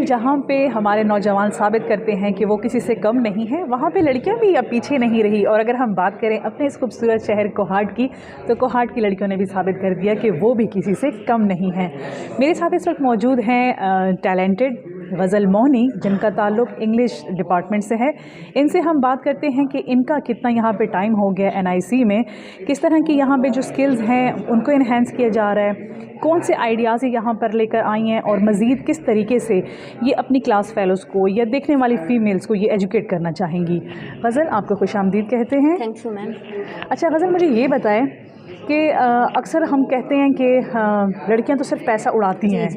جہاں پہ ہمارے نوجوان ثابت کرتے ہیں کہ وہ کسی سے کم نہیں ہیں، وہاں پہ لڑکیاں بھی اب پیچھے نہیں رہی. اور اگر ہم بات کریں اپنے اس خوبصورت شہر کوہاٹ کی، تو کوہاٹ کی لڑکیوں نے بھی ثابت کر دیا کہ وہ بھی کسی سے کم نہیں ہیں. میرے ساتھ اس وقت موجود ہیں ٹیلنٹڈ غزل مونی، جن کا تعلق انگلش ڈپارٹمنٹ سے ہے. ان سے ہم بات کرتے ہیں کہ ان کا کتنا یہاں پہ ٹائم ہو گیا NIC میں، کس طرح کی یہاں پہ جو سکلز ہیں ان کو انہینس کیا جا رہا ہے، کون سے آئیڈیاز یہاں پر لے کر آئی ہیں، اور مزید کس طریقے سے یہ اپنی کلاس فیلوز کو یا دیکھنے والی فیمیلز کو یہ ایجوکیٹ کرنا چاہیں گی. غزل، آپ کو خوش آمدید کہتے ہیں. Thank you ma'am. اچھا غزل، مجھے یہ بتائیں کہ اکثر ہم کہتے ہیں کہ لڑکیاں تو صرف پیسہ اڑاتی ہیں،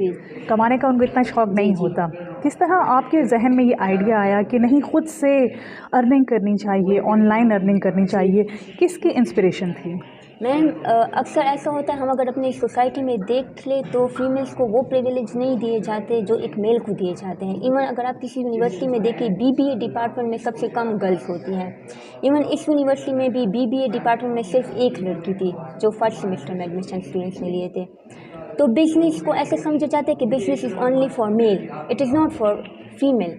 کمانے کا ان کو اتنا شوق نہیں ہوتا. کس طرح آپ کے ذہن میں یہ آئیڈیا آیا کہ نہیں، خود سے ارننگ کرنی چاہیے، آن لائن ارننگ کرنی چاہیے؟ کس کی انسپریشن تھی؟ میم اکثر ایسا ہوتا ہے، ہم اگر اپنی سوسائٹی میں دیکھ لیں تو فیمیلس کو وہ پریویلیج نہیں دیے جاتے جو ایک میل کو دیے جاتے ہیں. ایون اگر آپ کسی یونیورسٹی میں دیکھیں، BBA ڈپارٹمنٹ میں سب سے کم گرلس ہوتی ہیں. ایون اس یونیورسٹی میں بھی BBA ڈپارٹمنٹ میں صرف ایک لڑکی تھی جو فرسٹ سیمسٹر میں ایڈمیشن اسٹوڈنٹس نے لیے تھے. تو بزنس کو ایسے سمجھا جاتا ہے کہ business is only for male, it is not for female.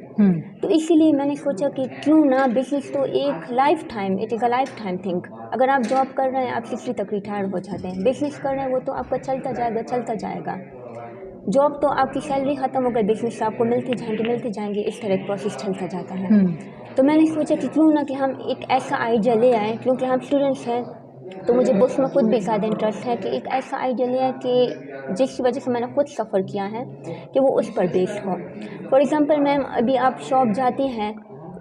تو اسی لیے میں نے سوچا کہ کیوں نہ، بزنس تو ایک life time, it is a life time thing. اگر آپ جاب کر رہے ہیں، آپ 60 تک ریٹائر ہو جاتے ہیں. بزنس کر رہے ہیں، وہ تو آپ کا چلتا جائے گا. جاب تو آپ کی سیلری ختم ہو گئی، بزنس آپ کو ملتے جائیں گے. اس طرح ایک پروسیس چلتا جاتا ہے. تو میں نے سوچا کہ کیوں نہ کہ ہم ایک ایسا آئیڈیا لے آئیں، کیونکہ ہم اسٹوڈنٹس ہیں تو مجھے بکس میں خود بھی زیادہ انٹرسٹ ہے، کہ ایک ایسا آئیڈیا لے آئیں کہ جس کی وجہ سے میں نے خود سفر کیا ہے کہ وہ اس پر بیسڈ ہو. فار ایگزامپل میم، ابھی آپ شاپ جاتی ہیں،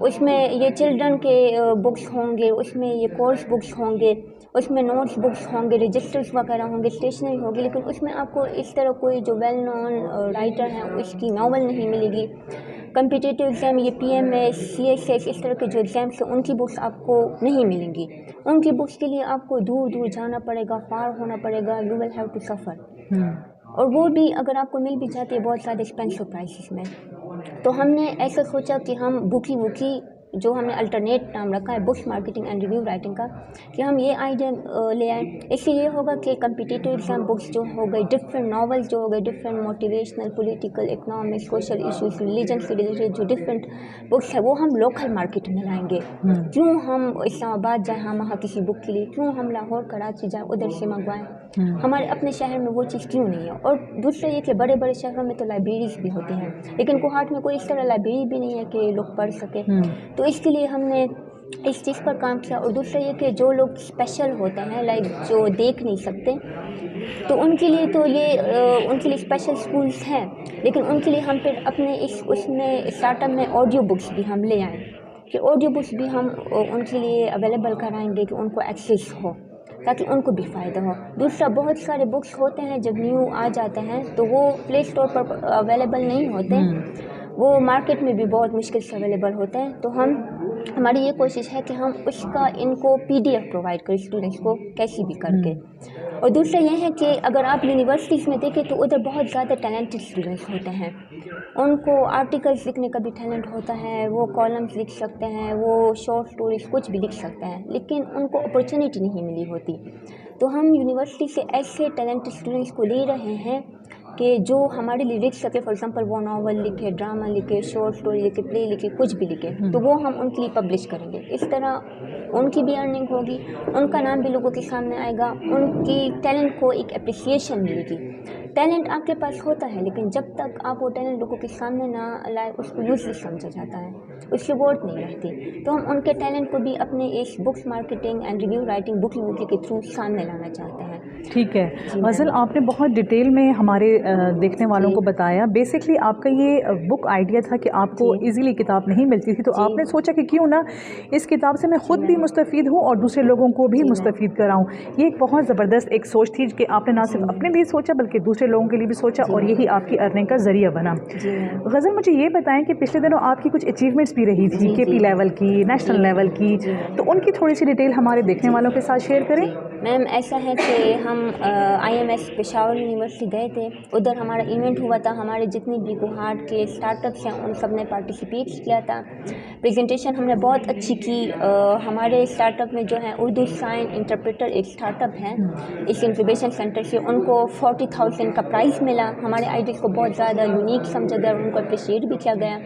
اس میں یہ چلڈرن کے بکس ہوں گے، اس میں یہ کورس بکس ہوں گے، اس میں نوٹس بکس ہوں گے، رجسٹرز وغیرہ ہوں گے، اسٹیشنری ہوگی. لیکن اس میں آپ کو اس طرح کوئی جو ویل نون رائٹر ہیں اس کی ناول نہیں ملے گی. کمپٹیٹیو ایگزام، یہ PMS CSS، اس طرح کے جو ایگزامس ہیں ان کی بکس آپ کو نہیں ملیں گی. ان کی بکس کے لیے آپ کو دور جانا پڑے گا، فار ہونا پڑے گا. You will have to suffer. اور وہ بھی اگر آپ کو مل بھی جاتی ہے بہت زیادہ ایکسپینسو پرائسز میں. تو ہم نے ایسا سوچا کہ ہم بکی جو ہم نے الٹرنیٹ نام رکھا ہے، books marketing and review writing کا، کہ ہم یہ آئیڈیا لے آئیں. اس سے یہ ہوگا کہ کمپٹیٹیو ایگزام بکس جو ہو گئی، ڈفرینٹ ناولس جو ہو گئے، different motivational, political, economic, social issues, religion سے ریلیٹڈ جو ڈفرینٹ بکس ہے وہ ہم لوکل مارکیٹ میں لائیں گے. کیوں ہم اسلام آباد جائیں ہم وہاں کسی بک کے لیے؟ کیوں ہم لاہور کراچی جائیں ادھر سے منگوائیں؟ ہمارے اپنے شہر میں وہ چیز کیوں نہیں ہے؟ اور دوسرا یہ کہ بڑے شہروں میں تو لائبریریز بھی ہوتی ہیں، لیکن کوہاٹ میں کوئی اس طرح لائبریری بھی نہیں ہے کہ لوگ پڑھ سکے. تو اس کے لیے ہم نے اس چیز پر کام کیا. اور دوسرا یہ کہ جو لوگ اسپیشل ہوتے ہیں، لائک جو دیکھ نہیں سکتے، تو ان کے لیے تو یہ ان کے لیے اسپیشل اسکولس ہیں. لیکن ان کے لیے ہم پھر اپنے اس میں اسٹارٹ اپ میں آڈیو بکس بھی ہم لے آئیں، کہ آڈیو بکس بھی ہم ان کے لیے اویلیبل کرائیں گے کہ ان کو ایکسیس ہو، تاکہ ان کو بھی فائدہ ہو. دوسرا، بہت سارے بکس ہوتے ہیں جب نیو آ جاتے ہیں تو وہ پلے اسٹور پر اویلیبل نہیں ہوتے، وہ مارکیٹ میں بھی بہت مشکل سے اویلیبل ہوتے ہیں. تو ہماری یہ کوشش ہے کہ ہم اس کا ان کو PDF پرووائڈ کریں اسٹوڈنٹس کو کیسی بھی کر کے. اور دوسرا یہ ہے کہ اگر آپ یونیورسٹیز میں دیکھیں تو ادھر بہت زیادہ ٹیلنٹڈ اسٹوڈنٹس ہوتے ہیں. ان کو آرٹیکلس لکھنے کا بھی ٹیلنٹ ہوتا ہے، وہ کالمس لکھ سکتے ہیں، وہ شارٹ اسٹوریز کچھ بھی لکھ سکتے ہیں، لیکن ان کو اپرچونیٹی نہیں ملی ہوتی. تو ہم یونیورسٹی سے ایسے ٹیلنٹڈ اسٹوڈنٹس کو لے رہے ہیں کہ جو ہمارے لیے لکھ سکے. فار ایگزامپل وہ ناول لکھے، ڈرامہ لکھے، شارٹ اسٹوری لکھے، پلے لکھے، کچھ بھی لکھے، تو وہ ہم ان کے لیے پبلش کریں گے. اس طرح ان کی بھی ارننگ ہوگی، ان کا نام بھی لوگوں کے سامنے آئے گا، ان کی ٹیلنٹ کو ایک اپریسیشن ملے گی. ٹیلنٹ آپ کے پاس ہوتا ہے، لیکن جب تک آپ وہ ٹیلنٹ لوگوں کے سامنے نہ لائے اس کو یوزلیس سمجھا جاتا ہے، اس کی ورتھ نہیں رہتی. تو ہم ان کے ٹیلنٹ کو بھی اپنے اس books marketing and review writing book review کے تھرو سامنے لانا چاہتے ہیں. ٹھیک ہے غزل، آپ نے بہت ڈیٹیل میں ہمارے دیکھنے والوں کو بتایا. بیسکلی آپ کا یہ بک آئیڈیا تھا کہ آپ کو ایزیلی کتاب نہیں ملتی تھی، تو آپ نے سوچا کہ کیوں نہ اس کتاب سے میں خود بھی مستفید ہوں اور دوسرے لوگوں کو بھی مستفید کراؤں. یہ ایک بہت زبردست ایک سوچ تھی کہ آپ نے نہ صرف اپنے لیے سوچا بلکہ دوسرے لوگوں کے لیے بھی سوچا، اور یہی آپ کی ارننگ کا ذریعہ بنا. غزل، مجھے یہ بتائیں کہ پچھلے دنوں آپ کی کچھ اچیومنٹس بھی رہی تھی، KP لیول کی، نیشنل لیول کی، تو ان کی تھوڑی سی ڈیٹیل ہمارے دیکھنے والوں کے ساتھ شیئر کریں. میم ایسا ہے کہ ہم IMS پشاور یونیورسٹی گئے تھے, ادھر ہمارا ایونٹ ہوا تھا, ہمارے جتنے بھی کوہارٹ کے اسٹارٹ اپس ہیں ان سب نے پارٹیسپیٹ کیا تھا. پریزنٹیشن ہم نے بہت اچھی کی. ہمارے اسٹارٹ اپ میں جو ہے اردو سائن انٹرپریٹر ایک اسٹارٹ اپ ہے اس انکیوبیشن سینٹر سے, ان کو 40,000 کا پرائز ملا. ہمارے آئیڈیاز کو بہت زیادہ یونیک سمجھا گیا, ان کو اپریشیٹ بھی کیا گیا.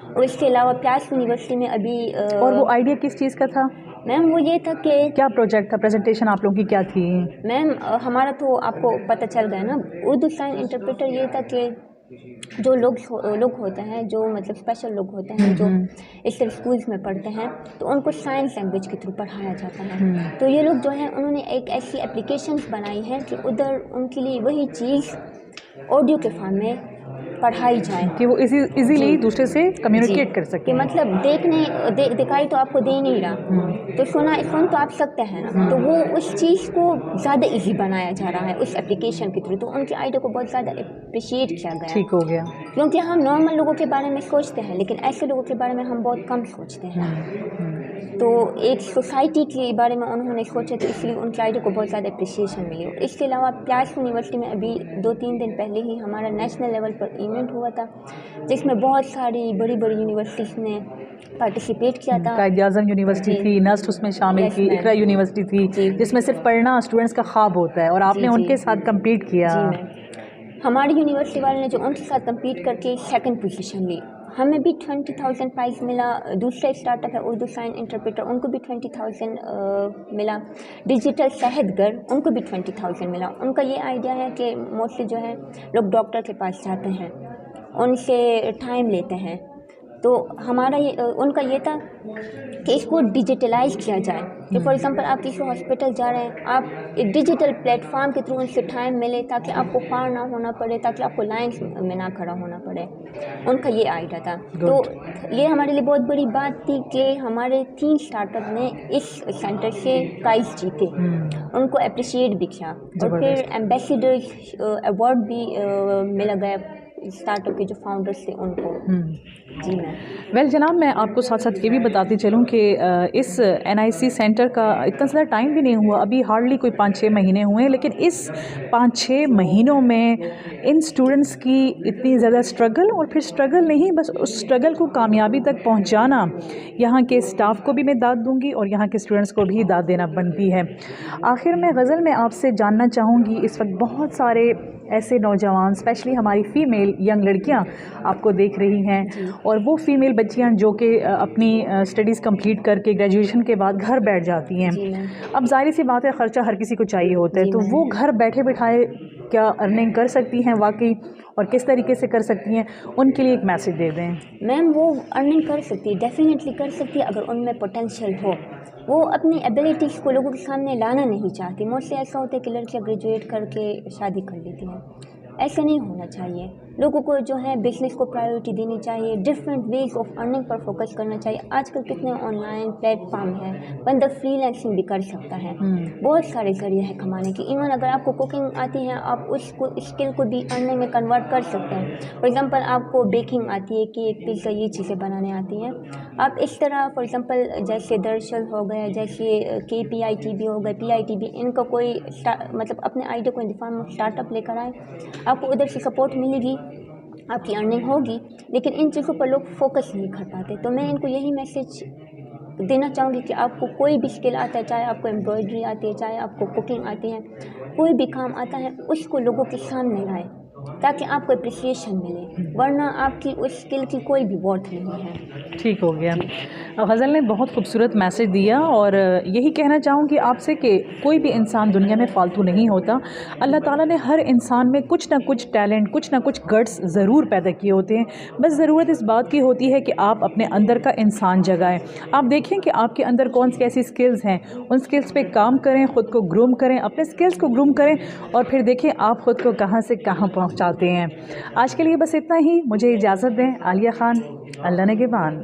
اور اس کے علاوہ پیاس یونیورسٹی میں ابھی اور وہ آئیڈیا کس چیز کا تھا میم؟ وہ یہ تھا کہ کیا پروجیکٹ تھا, پریزنٹیشن آپ لوگوں کی کیا تھی؟ میم ہمارا تو آپ کو پتہ چل گیا نا, اردو سائن انٹرپریٹر یہ تھا کہ جو لوگ ہوتے ہیں, جو مطلب اسپیشل لوگ ہوتے ہیں جو اس طرح اسکولس میں پڑھتے ہیں, تو ان کو سائنس لینگویج کے تھرو پڑھایا جاتا ہے. تو یہ لوگ جو ہیں انہوں نے ایک ایسی اپلیکیشنس بنائی ہے کہ ادھر ان کے لیے وہی چیز آڈیو کے فارم میں پڑھائی جائے کہ وہ ایزیلی دوسرے سے کمیونیکیٹ کر سکیں. کہ مطلب دکھائی تو آپ کو دے نہیں رہا, تو سن تو آپ سکتے ہیں نا, تو وہ اس چیز کو زیادہ ایزی بنایا جا رہا ہے اس اپلیکیشن کے تھرو. تو ان کے آئیڈیا کو بہت زیادہ اپریشیٹ کیا گیا. ٹھیک ہو گیا, کیونکہ ہم نارمل لوگوں کے بارے میں سوچتے ہیں لیکن ایسے لوگوں کے بارے میں ہم بہت کم سوچتے ہیں. تو ایک سوسائٹی کے بارے میں انہوں نے سوچا, تو اس لیے ان کے آئیڈیا کو بہت زیادہ اپریشیشن ملی. اس کے علاوہ پیاس یونیورسٹی میں ابھی 2-3 دن پہلے ہی ہمارا نیشنل لیول پر ایونٹ ہوا تھا, جس میں بہت ساری بڑی یونیورسٹیز نے پارٹیسپیٹ کیا تھا. قائد اعظم یونیورسٹی تھی, نسٹ اس میں شامل تھی, اقرا یونیورسٹی تھی جس میں صرف پڑھنا اسٹوڈنٹس کا خواب ہوتا ہے, اور آپ نے ان کے ساتھ کمپیٹ کیا. جی میم, ہماری یونیورسٹی والے نے جو ان کے ساتھ کمپیٹ کر کے 2nd پوزیشن لی. ہمیں بھی 20,000 پرائز ملا. دوسرا اسٹارٹ اپ ہے اردو سائن انٹرپریٹر, ان کو بھی 20,000 ملا. ڈیجیٹل صحت گھر, ان کو بھی 20,000 ملا. ان کا یہ آئیڈیا ہے کہ موسٹلی جو ہے لوگ ڈاکٹر کے پاس جاتے ہیں, ان سے ٹائم لیتے ہیں, تو ہمارا ان کا یہ تھا کہ اس کو ڈیجیٹلائز کیا جائے. کہ فار ایگزامپل آپ کسی ہاسپٹل جا رہے ہیں, آپ ایک ڈیجیٹل پلیٹ فارم کے تھرو ان سے ٹائم ملے, تاکہ آپ کو پار نہ ہونا پڑے, تاکہ آپ کو لائنس میں نہ کھڑا ہونا پڑے. ان کا یہ آئیڈیا تھا. تو یہ ہمارے لیے بہت بڑی بات تھی کہ ہمارے 3 اسٹارٹ اپ نے اس سینٹر سے پرائز جیتے, ان کو اپریشیٹ بھی کیا. اور پھر ایمبیسیڈرز ایوارڈ بھی ملا گیا اسٹارٹ اپ کے جو فاؤنڈرس تھے ان کو. جی میم. ویل جناب, میں آپ کو ساتھ ساتھ یہ بھی بتاتی چلوں کہ اس NIC سینٹر کا اتنا زیادہ ٹائم بھی نہیں ہوا, ابھی ہارڈلی کوئی 5-6 مہینے ہوئے ہیں, لیکن اس 5-6 مہینوں میں ان اسٹوڈنٹس کی اتنی زیادہ اسٹرگل, اور پھر اسٹرگل نہیں بس اس اسٹرگل کو کامیابی تک پہنچانا, یہاں کے اسٹاف کو بھی میں داد دوں گی اور یہاں کے اسٹوڈنٹس کو بھی داد دینا بنتی ہے. آخر میں غزل میں آپ سے جاننا چاہوں گی, اس وقت بہت سارے ایسے نوجوان, اسپیشلی ہماری فیمیل ینگ لڑکیاں آپ کو دیکھ رہی ہیں, اور وہ فیمیل بچیاں جو کہ اپنی اسٹڈیز کمپلیٹ کر کے گریجویشن کے بعد گھر بیٹھ جاتی ہیں. اب ظاہر سی بات ہے, خرچہ ہر کسی کو چاہیے ہوتا ہے, تو وہ گھر بیٹھے بٹھائے کیا ارننگ کر سکتی ہیں واقعی, اور کس طریقے سے کر سکتی ہیں, ان کے لیے ایک میسج دے دیں. میم وہ ارننگ کر سکتی ہے, ڈیفینیٹلی کر سکتی ہے اگر ان میں پوٹینشیل ہو. وہ اپنی ایبیلٹیز کو لوگوں کے سامنے لانا نہیں چاہتی. موسٹلی ایسا ہوتا ہے کہ لڑکیاں گریجویٹ کر کے شادی کر لیتی ہیں. ایسا نہیں ہونا چاہیے. لوگوں کو جو ہے بزنس کو پرائیورٹی دینی چاہیے, ڈفرینٹ ویز آف ارننگ پر فوکس کرنا چاہیے. آج کل کتنے آن لائن پلیٹ فارم ہیں, بندہ فری لینسنگ بھی کر سکتا ہے, بہت سارے ذریعے ہیں کمانے کے. ایون اگر آپ کو کوکنگ آتی ہے, آپ اس اسکل کو بھی ارننگ میں کنورٹ کر سکتے ہیں. فار ایگزامپل آپ کو بیکنگ آتی ہے, کیک, پیزا, یہ چیزیں بنانے آتی ہیں, آپ اس طرح فار ایگزامپل جیسے درشل ہو گیا, جیسے KPITB ہو گئے, PITB, ان کا کوئی مطلب اپنے آئیڈیا کو انفارم اسٹارٹ اپ لے کر آئے, آپ کو ادھر سے سپورٹ ملے گی, آپ کی ارننگ ہوگی. لیکن ان چیزوں پر لوگ فوکس نہیں کر پاتے. تو میں ان کو یہی میسج دینا چاہوں گی کہ آپ کو کوئی بھی اسکل آتا ہے, چاہے آپ کو ایمبرائڈری آتی ہے, چاہے آپ کو کوکنگ آتی ہے, کوئی بھی کام آتا ہے, اس کو لوگوں کے سامنے لائیں تاکہ آپ کو اپریسیشن ملے, ورنہ آپ کی اس اسکل کی کوئی بھی ورتھ نہیں ہے. ٹھیک ہو گیا. غزل نے بہت خوبصورت میسج دیا, اور یہی کہنا چاہوں گی آپ سے کہ کوئی بھی انسان دنیا میں فالتو نہیں ہوتا. اللہ تعالیٰ نے ہر انسان میں کچھ نہ کچھ ٹیلنٹ, کچھ نہ کچھ گٹس ضرور پیدا کیے ہوتے ہیں. بس ضرورت اس بات کی ہوتی ہے کہ آپ اپنے اندر کا انسان جگائیں. آپ دیکھیں کہ آپ کے اندر کون سی ایسی اسکلز ہیں, ان اسکلز پہ کام کریں, خود کو گروم کریں, اپنے اسکلز کو گروم کریں, اور پھر دیکھیں آپ خود کو کہاں سے کہاں پہنچاتے ہیں. آج کے لیے بس اتنا ہی. مجھے اجازت دیں. عالیہ خان, اللہ نگہبان.